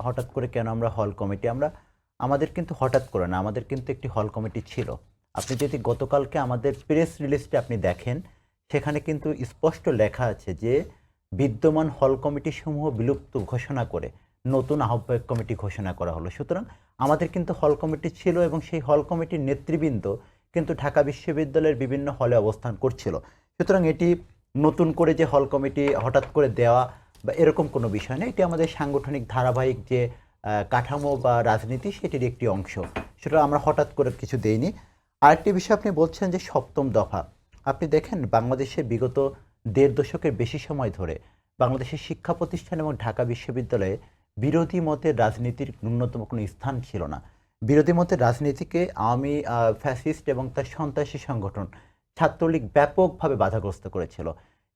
হঠাৎ করে কেন আমরা হল কমিটি আমাদের কিন্তু হঠাৎ করে না, আমাদের কিন্তু একটি হল কমিটি ছিল। আপনি যদি গতকালকে আমাদের প্রেস রিলিজটা আপনি দেখেন, সেখানে কিন্তু স্পষ্ট লেখা আছে যে বিদ্যমান হল কমিটি সমূহ বিলুপ্ত ঘোষণা করে নতুন আহ্বায়ক কমিটি ঘোষণা করা হলো। সুতরাং আমাদের কিন্তু হল কমিটি ছিল এবং সেই হল কমিটির নেতৃবৃন্দ কিন্তু ঢাকা বিশ্ববিদ্যালয়ের বিভিন্ন হলে অবস্থান করছিল। সুতরাং এটি নতুন করে যে হল কমিটি হঠাৎ করে দেওয়া বা এরকম কোনো বিষয় না, এটি আমাদের সাংগঠনিক ধারাবাহিক যে কাঠামো বা রাজনীতি সেটির একটি অংশ। সেটা আমরা হঠাৎ করে কিছু দেইনি। আরেকটি বিষয় আপনি বলছেন যে সপ্তম দফা, আপনি দেখেন বাংলাদেশে বিগত দেড় দশকের বেশি সময় ধরে বাংলাদেশের শিক্ষা প্রতিষ্ঠান এবং ঢাকা বিশ্ববিদ্যালয়ে বিরোধী মতের রাজনীতির ন্যূনতম কোনো স্থান ছিল না। বিরোধী মতের রাজনীতিকে আওয়ামী ফ্যাসিস্ট এবং তার সন্ত্রাসী সংগঠন ছাত্রলীগ ব্যাপকভাবে বাধাগ্রস্ত করেছিল।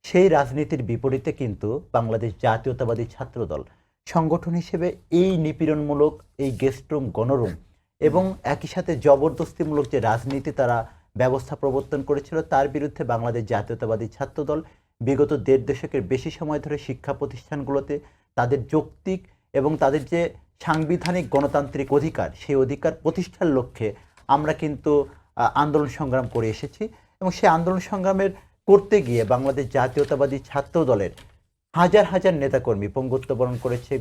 সেই রাজনীতির বিপরীতে কিন্তু বাংলাদেশ জাতীয়তাবাদী ছাত্রদল সংগঠন হিসেবে এই নিপীড়নমূলক, এই গেস্টরুম, গণরুম এবং একই সাথে জবরদস্তিমূলক যে রাজনীতি তারা ব্যবস্থা প্রবর্তন করেছিল, তার বিরুদ্ধে বাংলাদেশ জাতীয়তাবাদী ছাত্রদল বিগত দেড় দশকের বেশি সময় ধরে শিক্ষা প্রতিষ্ঠানগুলোতে তাদের যৌক্তিক এবং তাদের যে সাংবিধানিক গণতান্ত্রিক অধিকার, সেই অধিকার প্রতিষ্ঠার লক্ষ্যে আমরা কিন্তু আন্দোলন সংগ্রাম করে এসেছি। এবং সেই আন্দোলন সংগ্রামের করতে গিয়ে বাংলাদেশ জাতীয়তাবাদী ছাত্র দলের হাজার হাজার নেতাকর্মী পঙ্গুত্ব বরণ করেছে,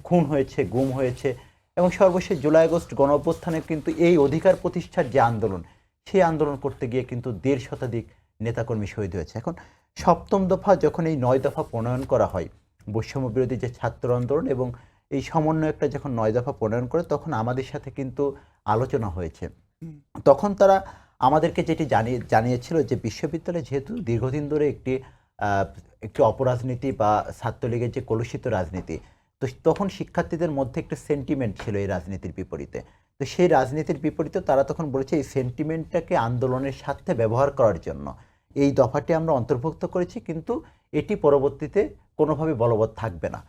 খুন হয়েছে, গুম হয়েছে এবং সর্বশেষ জুলাই আগস্ট গণ অভ্যুত্থানে কিন্তু এই অধিকার প্রতিষ্ঠার যে আন্দোলন, সেই আন্দোলন করতে গিয়ে কিন্তু ১.৫ শতাধিক নেতাকর্মী শহীদ হয়েছে। এখন সপ্তম দফা যখন এই ৯ দফা প্রণয়ন করা হয়, বৈষম্য বিরোধী যে ছাত্র আন্দোলন এবং এই সমন্বয়কটা যখন ৯ দফা প্রণয়ন করে, তখন আমাদের সাথে কিন্তু আলোচনা হয়েছে। তখন তারা আমাদেরকে যেটি জানিয়েছিল যে বিশ্ববিদ্যালয়ে যেহেতু দীর্ঘদিন ধরে একটি অপরাজনীতি বা ছাত্রলীগের যে কলুষিত রাজনীতি, তো তখন শিক্ষার্থীদের মধ্যে একটা সেন্টিমেন্ট ছিল এই রাজনীতির বিপরীতে। তো সেই রাজনীতির বিপরীতে তারা তখন বলেছে এই সেন্টিমেন্টটাকে আন্দোলনের স্বার্থে ব্যবহার করার জন্য এই দফাটি আমরা অন্তর্ভুক্ত করেছি, কিন্তু এটি পরবর্তীতে কোনোভাবে বলবৎ থাকবে না।